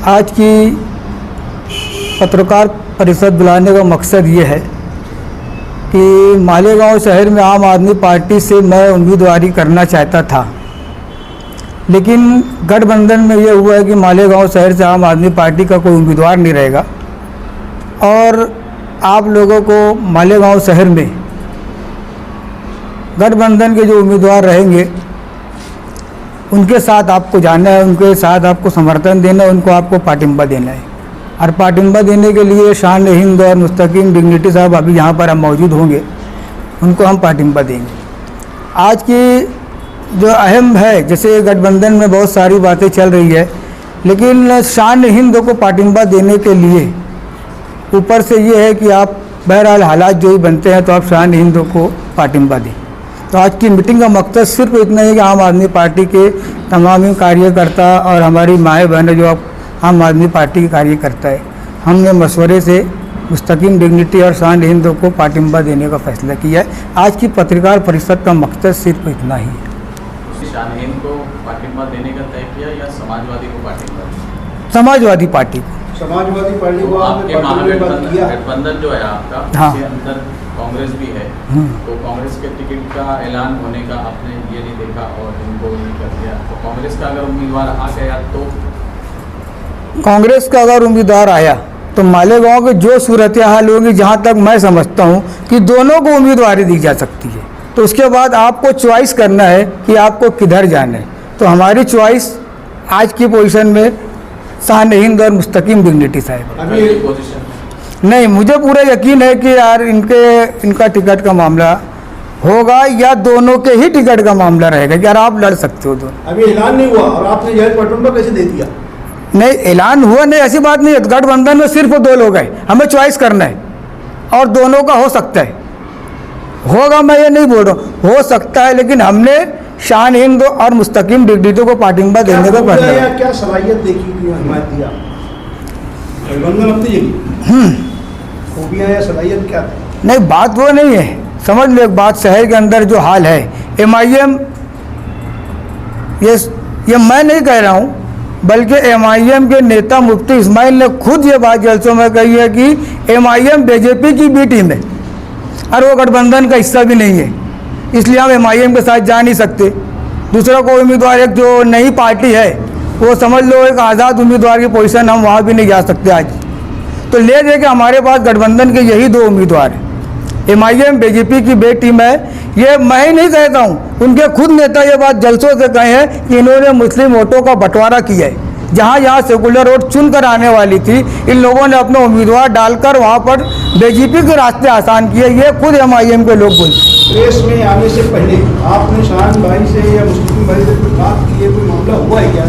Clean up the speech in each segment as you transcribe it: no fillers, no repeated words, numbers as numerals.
आज की पत्रकार परिषद बुलाने का मकसद ये है कि मालेगांव शहर में आम आदमी पार्टी से मैं उम्मीदवारी करना चाहता था, लेकिन गठबंधन में ये हुआ है कि मालेगांव शहर से आम आदमी पार्टी का कोई उम्मीदवार नहीं रहेगा और आप लोगों को मालेगांव शहर में गठबंधन के जो उम्मीदवार रहेंगे उनके साथ आपको जाना है, उनके साथ आपको समर्थन देना है, उनको आपको पाटिंबा देना है। और पाटिंबा देने के लिए शान हिंद और मुस्तकीम डिग्निटी साहब अभी यहाँ पर हम मौजूद होंगे, उनको हम पाटिंबा देंगे। आज की जो अहम है, जैसे गठबंधन में बहुत सारी बातें चल रही है, लेकिन शान हिंद को पाटिंबा देने के लिए ऊपर से ये है कि आप बहरहाल हालात जो ही बनते हैं तो आप शान हिंद को पाटिंबा दें। तो आज की मीटिंग का मकसद सिर्फ इतना है कि आम आदमी पार्टी के तमाम कार्यकर्ता और हमारी माएँ बहनें जो आम आदमी पार्टी के कार्यकर्ता है, हमने मशवरे से मुस्तकीम डिग्निटी और शान हिंद को पाटिंबा देने का फैसला किया है। आज की पत्रकार परिषद का मकसद सिर्फ इतना ही है। शान हिंद को पाटिंबा देने का तय किया या समाजवादी को पाटिंबा? समाजवादी पार्टी को। समाजवादी पार्टी को आपके महागठबंधन जो है आपका, हाँ, उसके अंदर कांग्रेस भी है, तो कांग्रेस के टिकट का ऐलान होने का आपने ये नहीं देखा और इनको ये कर दिया, तो कांग्रेस का अगर उम्मीदवार आ गया तो कांग्रेस का अगर उम्मीदवार आया तो मालेगांव के जो सूरत हाल होगी, जहाँ तक मैं समझता हूँ कि दोनों को उम्मीदवारी दी जा सकती है। तो उसके बाद आपको चॉइस करना है कि आपको किधर जाना है। तो हमारी चॉइस आज की पोजीशन में शान हिंद और मुस्तकीम डिग्निटी साहब। अभी पोजीशन नहीं, मुझे पूरा यकीन है कि यार इनका टिकट का मामला होगा या दोनों के ही टिकट का मामला रहेगा। यार आप लड़ सकते हो दोनों। अभी ऐलान नहीं हुआ और आपने जहर पाटिंबा कैसे दे दिया? नहीं, ऐलान हुआ नहीं, ऐसी बात नहीं है। गठबंधन में सिर्फ दो लोग हैं, हमें चॉइस करना है और दोनों का हो सकता है, होगा मैं ये नहीं बोल रहा हूँ, हो सकता है, लेकिन हमने शान हिंद और मुस्तकीम डिग्निटी को पाटिंबा देने का फैसला। क्या सलाहियत देखी कि हिमायत दिया गठबंधन अपनी जगह? खूबियाँ या सलाहियत क्या थी? नहीं, बात वो नहीं है। समझ लो एक बात, शहर के अंदर जो हाल है, MIM, ये मैं नहीं कह रहा हूँ, बल्कि MIM के नेता मुफ्ती इस्माइल ने खुद ये बात जलसों में कही है कि MIM BJP की बी टीम है और वो गठबंधन का हिस्सा भी नहीं है, इसलिए हम MIM के साथ जा नहीं सकते। दूसरा कोई उम्मीदवार, एक जो नई पार्टी है, वो समझ लो एक आज़ाद उम्मीदवार की पोजीशन, हम वहाँ भी नहीं जा सकते आज। तो ले दे कि हमारे पास गठबंधन के यही दो उम्मीदवार हैं। MIM BJP की बे टीम है, ये मैं ही नहीं कहता हूँ, उनके खुद नेता ये बात जलसों से कहे हैं कि इन्होंने मुस्लिम वोटों का बंटवारा किया है। जहाँ सेकुलर वोट चुन कर आने वाली थी, इन लोगों ने अपना उम्मीदवार डालकर वहाँ पर BJP के रास्ते आसान किए। ये खुद MIM के लोग बोलते हैं। प्रेस में आने से पहले आपने शान भाई से या मुस्लिम भाई से कोई बात की है, कोई मामला हुआ है क्या?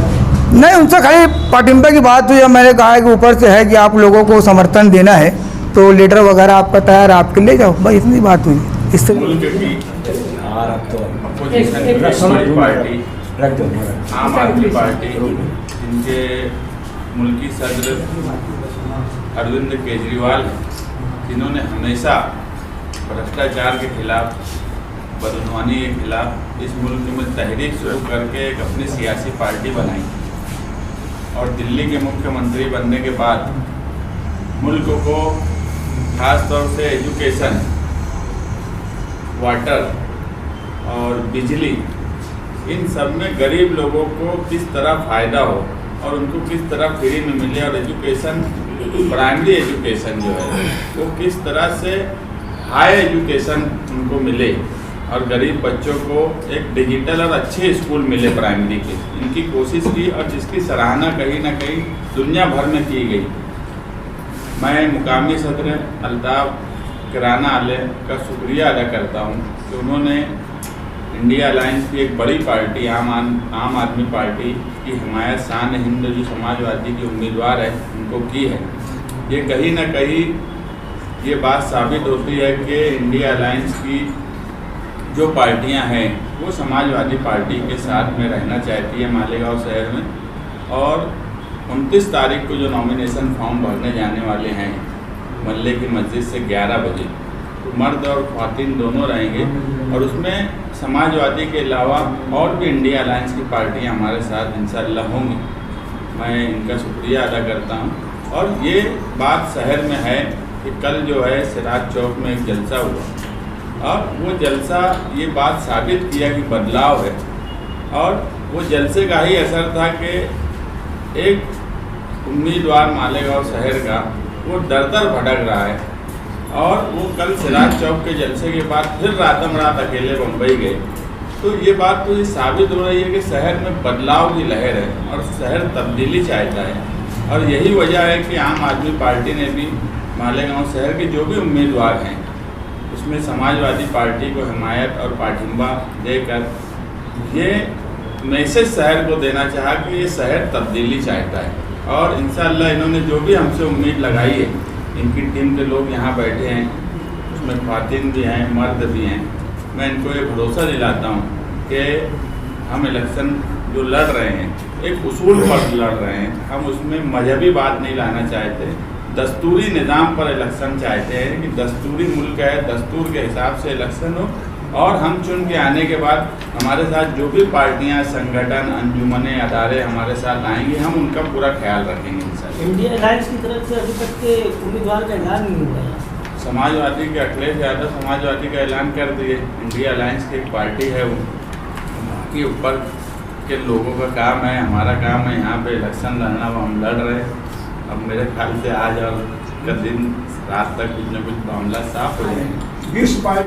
नहीं, उनसे खाली पाटिंबा की बात हुई है। मैंने कहा है कि ऊपर से है कि आप लोगों को समर्थन देना है तो लेटर वगैरह आपका तैयार, आपके ले जाओ, बस इतनी बात हुई। इससे आम आदमी पार्टी, जिनके मुल्की सदर अरविंद केजरीवाल, जिन्होंने हमेशा भ्रष्टाचार के खिलाफ, बदनवानी के खिलाफ इस मुल्क में तहरीक शुरू करके एक अपनी सियासी पार्टी बनाई और दिल्ली के मुख्यमंत्री बनने के बाद मुल्क को खास तौर से एजुकेशन, वाटर और बिजली, इन सब में गरीब लोगों को किस तरह फ़ायदा हो और उनको किस तरह फ्री में मिले, और एजुकेशन, प्राइमरी एजुकेशन जो है वो किस तरह से हाई एजुकेशन उनको मिले और गरीब बच्चों को एक डिजिटल और अच्छे स्कूल मिले प्राइमरी के, इनकी कोशिश की और जिसकी सराहना कहीं ना कहीं दुनिया भर में की गई। मैं मुकामी सदर अल्ताफ किराना आले का शुक्रिया अदा करता हूँ कि उन्होंने इंडिया अलायंस की एक बड़ी पार्टी आम आदमी पार्टी की हिमायत शान हिंद जो समाजवादी की उम्मीदवार है उनको की है। ये कहीं ना कहीं ये बात साबित होती है कि इंडिया अलायंस की जो पार्टियां हैं वो समाजवादी पार्टी के साथ में रहना चाहती है मालेगांव शहर में। और 29 तारीख को जो नॉमिनेशन फॉर्म भरने जाने वाले हैं मल्ले की मस्जिद से 11 बजे, तो मर्द और ख्वातीन दोनों रहेंगे और उसमें समाजवादी के अलावा और भी इंडिया अलायंस की पार्टियां हमारे साथ इंशाअल्लाह होंगी। मैं इनका शुक्रिया शुक्रिया अदा करता हूँ। और ये बात शहर में है कि कल जो है सिराज चौक में एक जलसा हुआ और वो जलसा ये बात साबित किया कि बदलाव है। और वो जलसे का ही असर था कि एक उम्मीदवार मालेगांव शहर का वो दर भटक रहा है और वो कल सिराज चौक के जलसे के बाद फिर रातम रात अकेले बम्बई गए। तो ये बात तो ये साबित हो रही है कि शहर में बदलाव की लहर है और शहर तब्दीली चाहता है। और यही वजह है कि आम आदमी पार्टी ने भी मालेगांव शहर के जो भी उम्मीदवार हैं उसमें समाजवादी पार्टी को हिमायत और पाठिंबा देकर ये मैसेज शहर को देना चाहा कि ये शहर तब्दीली चाहता है। और इंशाअल्लाह इन्होंने जो भी हमसे उम्मीद लगाई है, इनकी टीम के लोग यहाँ बैठे हैं, उसमें ख़वातीन भी हैं, मर्द भी हैं, मैं इनको ये भरोसा दिलाता हूँ कि हम इलेक्शन जो लड़ रहे हैं एक उसूल पर लड़ रहे हैं। हम उसमें मजहबी बात नहीं लाना चाहते, दस्तूरी निज़ाम पर इलेक्शन चाहते हैं कि दस्तूरी मुल्क है, दस्तूर के हिसाब से इलेक्शन हो। और हम चुन के आने के बाद हमारे साथ जो भी पार्टियां, संगठन, अंजुमने, अदारे हमारे साथ आएंगे, हम उनका पूरा ख्याल रखेंगे इंशाल्लाह। इंडिया अलायंस की तरफ से अभी तक के उम्मीदवार का ऐलान नहीं हुआ है। समाजवादी के अखिलेश यादव समाजवादी का ऐलान कर दिए। इंडिया अलायंस की एक पार्टी है, वो बाकी ऊपर के लोगों का काम है, हमारा काम है यहाँ पे इलेक्शन लड़ना, वो हम लड़ रहे हैं। अब मेरे ख्याल से आज और कल दिन रात तक कुछ न कुछ मामला साफ हो जाएंगे।